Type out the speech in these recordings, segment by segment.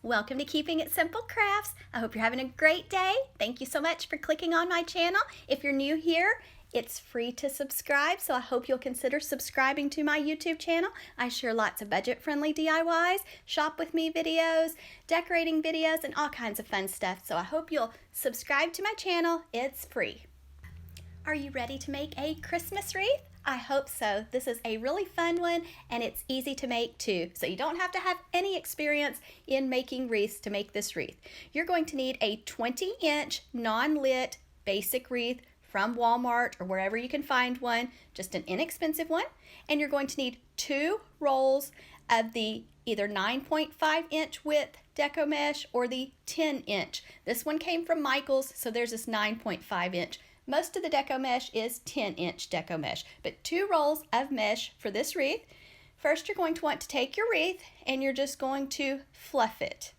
Welcome to Keeping It Simple Crafts. I hope you're having a great day. Thank you so much for clicking on my channel. If you're new here, it's free to subscribe, so I hope you'll consider subscribing to my YouTube channel. I share lots of budget-friendly DIYs, shop with me videos, decorating videos, and all kinds of fun stuff. So I hope you'll subscribe to my channel. It's free. Are you ready to make a Christmas wreath? I hope so. This is a really fun one and it's easy to make too. So you don't have to have any experience in making wreaths to make this wreath. You're going to need a 20-inch non-lit basic wreath from Walmart or wherever you can find one, just an inexpensive one. And you're going to need 2 rolls of the either 9.5-inch width deco mesh or the 10-inch. This one came from Michael's, so there's this 9.5-inch. Most of the deco mesh is 10-inch deco mesh, but 2 rolls of mesh for this wreath. First, you're going to want to take your wreath and you're just going to fluff it.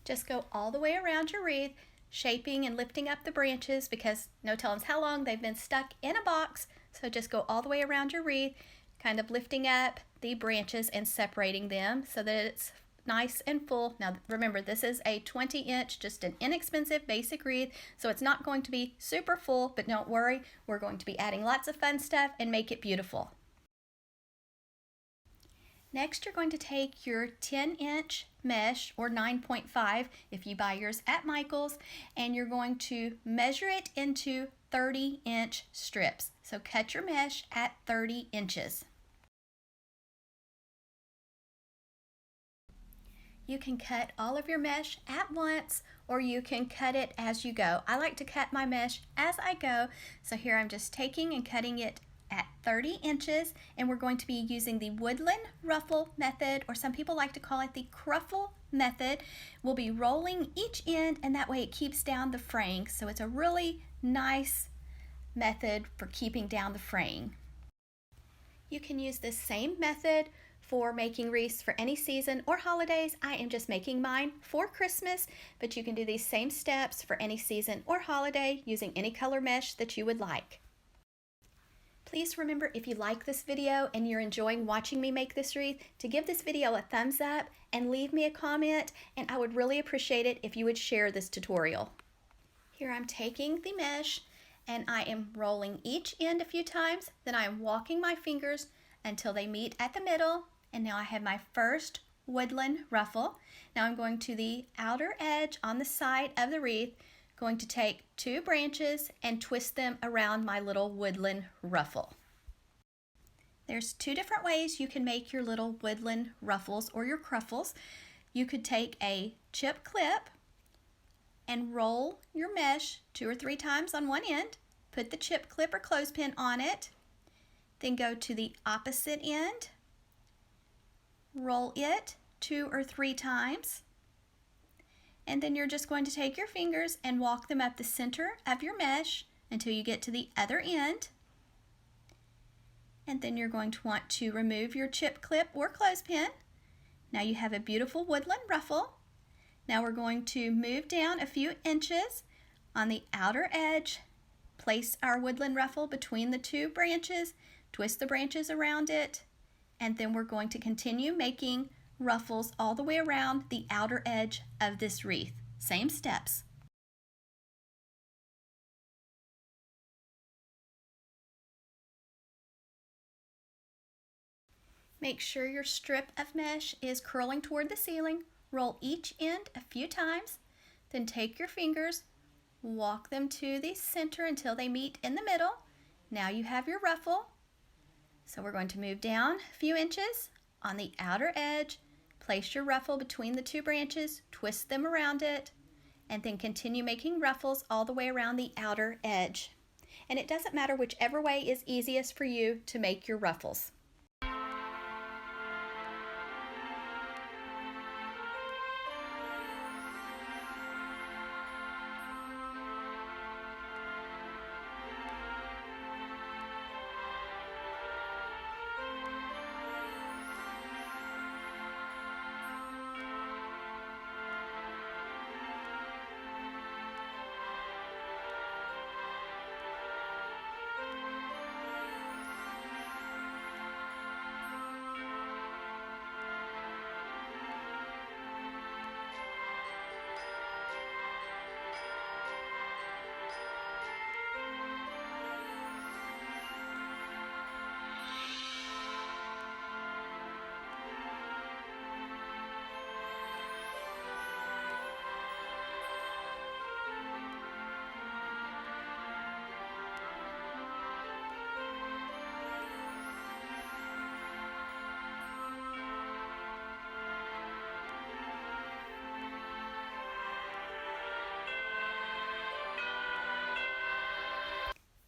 Just go all the way around your wreath, shaping and lifting up the branches because no telling how long they've been stuck in a box. So just go all the way around your wreath, kind of lifting up the branches and separating them so that it's nice and full. Now remember, this is a 20-inch, just an inexpensive basic wreath, so it's not going to be super full, but don't worry, we're going to be adding lots of fun stuff and make it beautiful. Next, you're going to take your 10-inch mesh, or 9.5 if you buy yours at Michael's, and you're going to measure it into 30-inch strips. So cut your mesh at 30 inches. You can cut all of your mesh at once or you can cut it as you go. I like to cut my mesh as I go, so here I'm just taking and cutting it at 30 inches, and we're going to be using the Woodland ruffle method, or some people like to call it the cruffle method. We'll be rolling each end and that way it keeps down the fraying, so it's a really nice method for keeping down the fraying. You can use this same method for making wreaths for any season or holidays. I am just making mine for Christmas, but you can do these same steps for any season or holiday using any color mesh that you would like. Please remember, if you like this video and you're enjoying watching me make this wreath, to give this video a thumbs up and leave me a comment, and I would really appreciate it if you would share this tutorial. Here I'm taking the mesh and I am rolling each end a few times, then I am walking my fingers until they meet at the middle. And now I have my first woodland ruffle. Now I'm going to the outer edge on the side of the wreath, going to take 2 branches and twist them around my little woodland ruffle. There's 2 different ways you can make your little woodland ruffles or your cruffles. You could take a chip clip and roll your mesh 2 or 3 times on one end, put the chip clip or clothespin on it, then go to the opposite end, roll it 2 or 3 times, and then you're just going to take your fingers and walk them up the center of your mesh until you get to the other end. And then you're going to want to remove your chip clip or clothespin. Now you have a beautiful woodland ruffle. Now we're going to move down a few inches on the outer edge, place our woodland ruffle between the 2 branches, twist the branches around it, and then we're going to continue making ruffles all the way around the outer edge of this wreath. Same steps. Make sure your strip of mesh is curling toward the ceiling. Roll each end a few times, then take your fingers, walk them to the center until they meet in the middle. Now you have your ruffle. So we're going to move down a few inches on the outer edge, place your ruffle between the 2 branches, twist them around it, and then continue making ruffles all the way around the outer edge. And it doesn't matter whichever way is easiest for you to make your ruffles.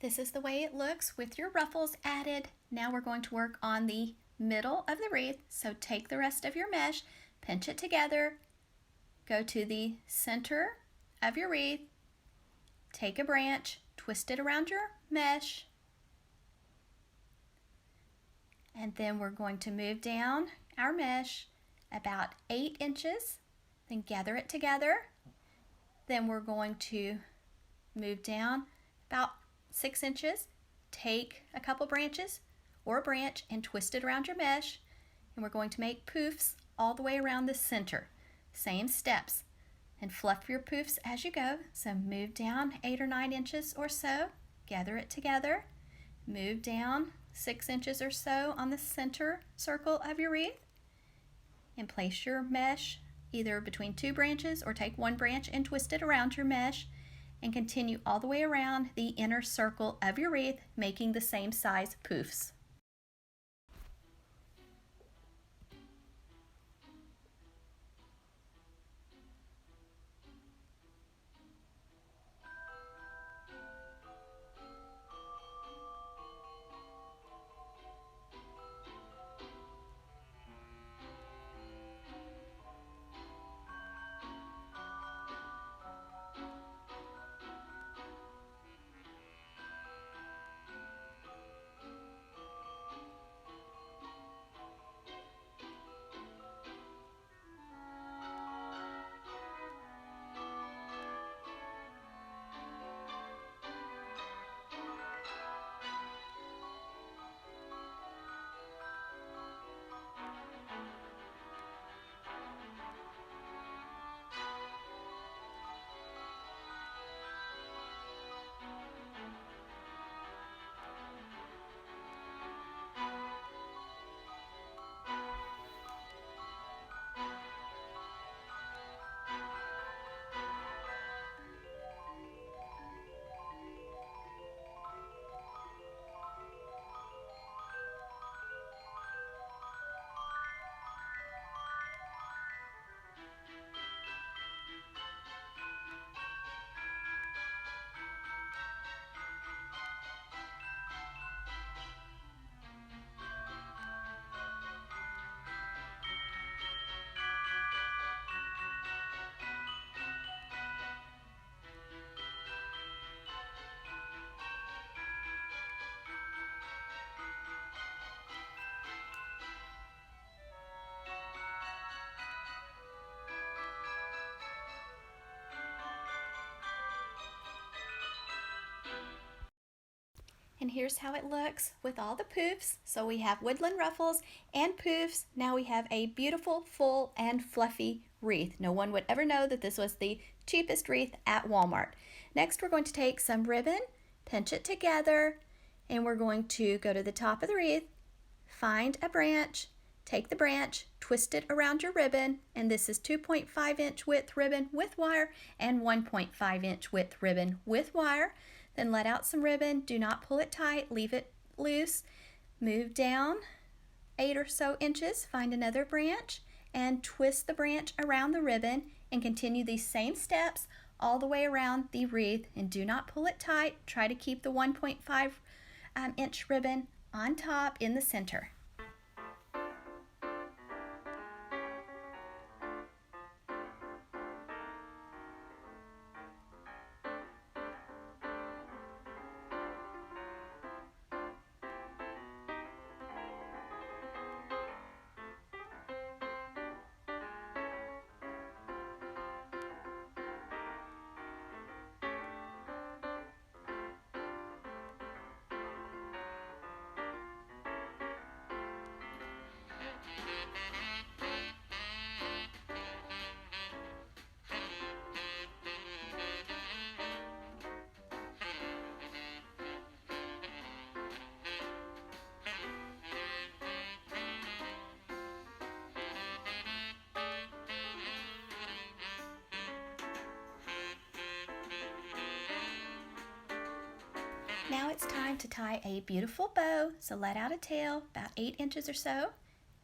This is the way it looks with your ruffles added. Now we're going to work on the middle of the wreath. So take the rest of your mesh, pinch it together, go to the center of your wreath, take a branch, twist it around your mesh, and then we're going to move down our mesh about 8 inches, then gather it together. Then we're going to move down about 6 inches, take a couple branches or a branch and twist it around your mesh, and we're going to make poofs all the way around the center. Same steps, and fluff your poofs as you go. So move down 8 or 9 inches or so, gather it together, move down 6 inches or so on the center circle of your wreath, and place your mesh either between 2 branches or take 1 branch and twist it around your mesh, and continue all the way around the inner circle of your wreath, making the same size poofs. And here's how it looks with all the poofs. So we have woodland ruffles and poofs. Now we have a beautiful, full, and fluffy wreath. No one would ever know that this was the cheapest wreath at Walmart. Next, we're going to take some ribbon, pinch it together, and we're going to go to the top of the wreath, find a branch, take the branch, twist it around your ribbon, and this is 2.5 inch width ribbon with wire and 1.5 inch width ribbon with wire. Then let out some ribbon, do not pull it tight, leave it loose. Move down 8 or so inches, find another branch, and twist the branch around the ribbon, and continue these same steps all the way around the wreath, and do not pull it tight. Try to keep the 1.5 inch ribbon on top in the center. Now it's time to tie a beautiful bow, so let out a tail about 8 inches or so,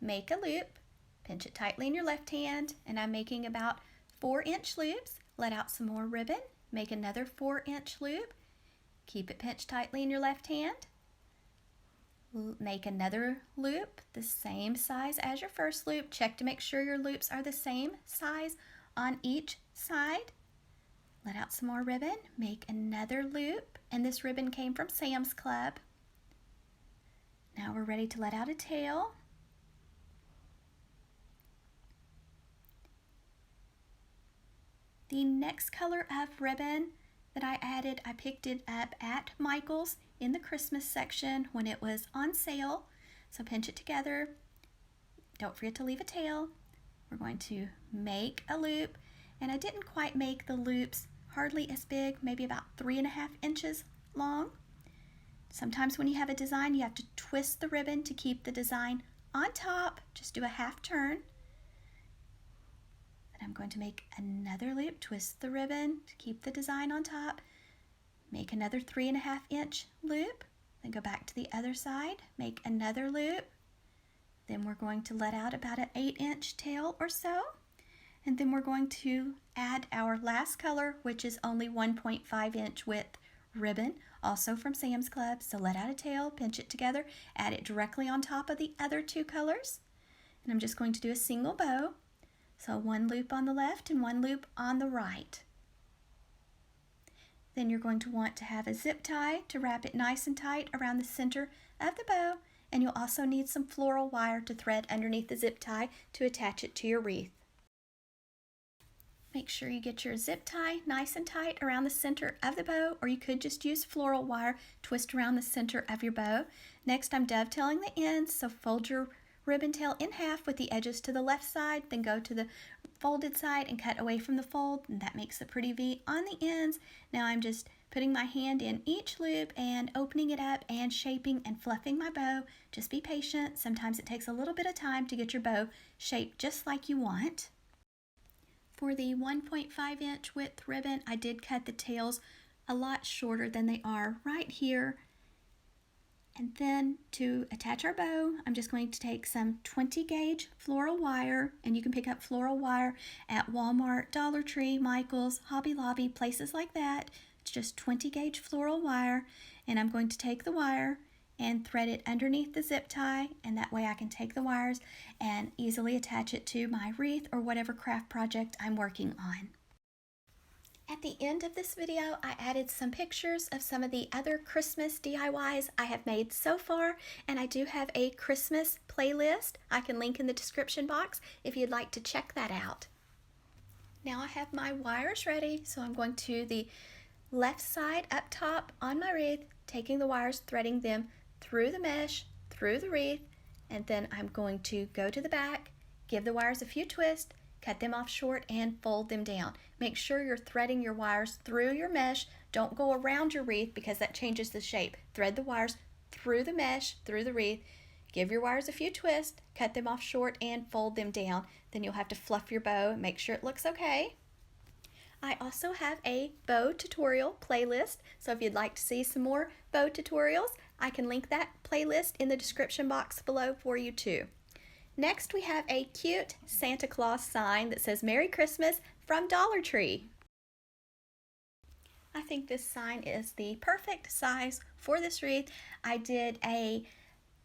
make a loop, pinch it tightly in your left hand, and I'm making about 4-inch loops. Let out some more ribbon, make another 4-inch loop, Keep it pinched tightly in your left hand. Make another loop the same size as your first loop. Check to make sure your loops are the same size on each side. Let out some more ribbon. Make another loop, and this ribbon came from Sam's Club. Now we're ready to let out a tail. The next color of ribbon that I added, I picked it up at Michael's in the Christmas section when it was on sale. So pinch it together. Don't forget to leave a tail. We're going to make a loop, and I didn't quite make the loops hardly as big, maybe about 3.5 inches long. Sometimes when you have a design, you have to twist the ribbon to keep the design on top. Just do a half turn. Then I'm going to make another loop, twist the ribbon to keep the design on top, make another 3.5 inch loop, then go back to the other side, make another loop. Then we're going to let out about an 8-inch tail or so. And then we're going to add our last color, which is only 1.5 inch width ribbon, also from Sam's Club. So let out a tail, pinch it together, add it directly on top of the other two colors. And I'm just going to do a single bow. So one loop on the left and one loop on the right. Then you're going to want to have a zip tie to wrap it nice and tight around the center of the bow. And you'll also need some floral wire to thread underneath the zip tie to attach it to your wreath. Make sure you get your zip tie nice and tight around the center of the bow, or you could just use floral wire, twist around the center of your bow. Next, I'm dovetailing the ends, so fold your ribbon tail in half with the edges to the left side, then go to the folded side and cut away from the fold, and that makes a pretty V on the ends. Now I'm just putting my hand in each loop and opening it up and shaping and fluffing my bow. Just be patient. Sometimes it takes a little bit of time to get your bow shaped just like you want. For the 1.5 inch width ribbon, I did cut the tails a lot shorter than they are right here. And then to attach our bow, I'm just going to take some 20 gauge floral wire, and you can pick up floral wire at Walmart, Dollar Tree, Michael's, Hobby Lobby, places like that. It's just 20 gauge floral wire, and I'm going to take the wire and thread it underneath the zip tie, and that way I can take the wires and easily attach it to my wreath or whatever craft project I'm working on. At the end of this video, I added some pictures of some of the other Christmas DIYs I have made so far, and I do have a Christmas playlist I can link in the description box if you'd like to check that out. Now I have my wires ready, so I'm going to the left side up top on my wreath, taking the wires, threading them through the mesh, through the wreath, and then I'm going to go to the back, give the wires a few twists, cut them off short, and fold them down. Make sure you're threading your wires through your mesh. Don't go around your wreath because that changes the shape. Thread the wires through the mesh, through the wreath, give your wires a few twists, cut them off short, and fold them down. Then you'll have to fluff your bow and make sure it looks okay. I also have a bow tutorial playlist, so if you'd like to see some more bow tutorials, I can link that playlist in the description box below for you too. Next, we have a cute Santa Claus sign that says Merry Christmas from Dollar Tree. I think this sign is the perfect size for this wreath. I did a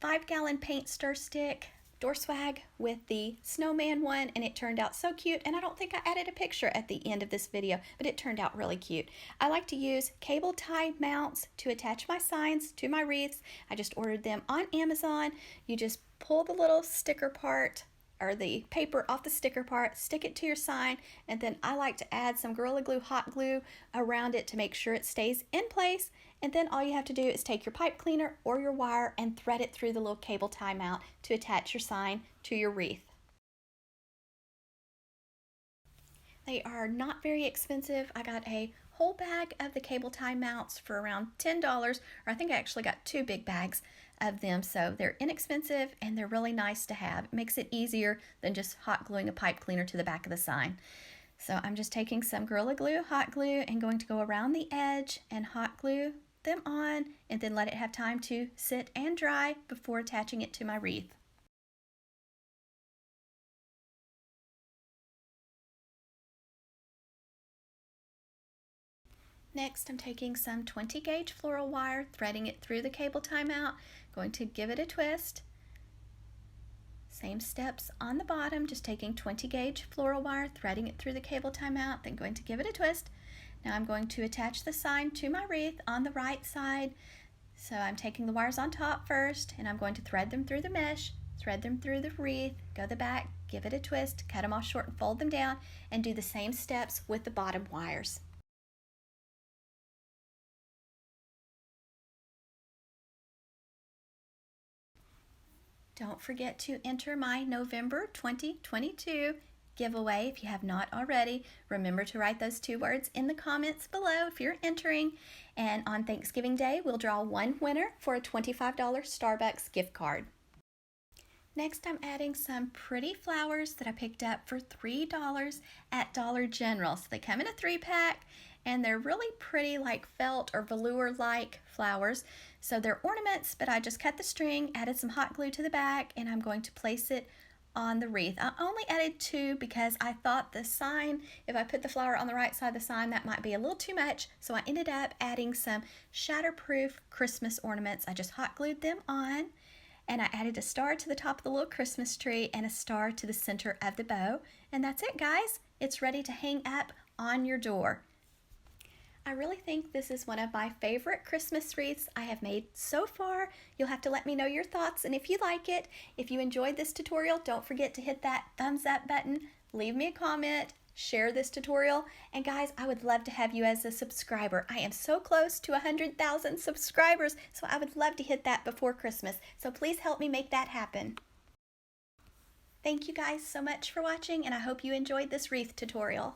5-gallon paint stir stick door swag with the snowman one, and it turned out so cute, and I don't think I added a picture at the end of this video, but it turned out really cute. I like to use cable tie mounts to attach my signs to my wreaths. I just ordered them on Amazon. You just pull the little sticker part or the paper off the sticker part, stick it to your sign, and then I like to add some Gorilla Glue hot glue around it to make sure it stays in place. And then all you have to do is take your pipe cleaner or your wire and thread it through the little cable tie mount to attach your sign to your wreath. They are not very expensive. I got a whole bag of the cable tie mounts for around $10, or I think I actually got 2 big bags of them, so they're inexpensive and they're really nice to have. It makes it easier than just hot gluing a pipe cleaner to the back of the sign. So I'm just taking some Gorilla Glue hot glue and going to go around the edge and hot glue them on, and then let it have time to sit and dry before attaching it to my wreath. Next, I'm taking some 20 gauge floral wire, threading it through the cable timeout, going to give it a twist. Same steps on the bottom, just taking 20 gauge floral wire, threading it through the cable timeout, then going to give it a twist. Now I'm going to attach the sign to my wreath on the right side. So I'm taking the wires on top first, and I'm going to thread them through the mesh, thread them through the wreath, go the back, give it a twist, cut them off short and fold them down, and do the same steps with the bottom wires. Don't forget to enter my November 2022 giveaway if you have not already. Remember to write those 2 words in the comments below if you're entering. And on Thanksgiving Day, we'll draw one winner for a $25 Starbucks gift card. Next, I'm adding some pretty flowers that I picked up for $3 at Dollar General. So they come in a 3-pack, and they're really pretty, like felt or velour-like flowers. So they're ornaments, but I just cut the string, added some hot glue to the back, and I'm going to place it on the wreath. I only added 2 because I thought the sign, if I put the flower on the right side of the sign, that might be a little too much. So I ended up adding some shatterproof Christmas ornaments. I just hot glued them on, and I added a star to the top of the little Christmas tree and a star to the center of the bow. And that's it, guys. It's ready to hang up on your door. I really think this is one of my favorite Christmas wreaths I have made so far. You'll have to let me know your thoughts, and if you like it, if you enjoyed this tutorial, don't forget to hit that thumbs up button, leave me a comment, share this tutorial, and guys, I would love to have you as a subscriber. I am so close to 100,000 subscribers, so I would love to hit that before Christmas, so please help me make that happen. Thank you guys so much for watching, and I hope you enjoyed this wreath tutorial.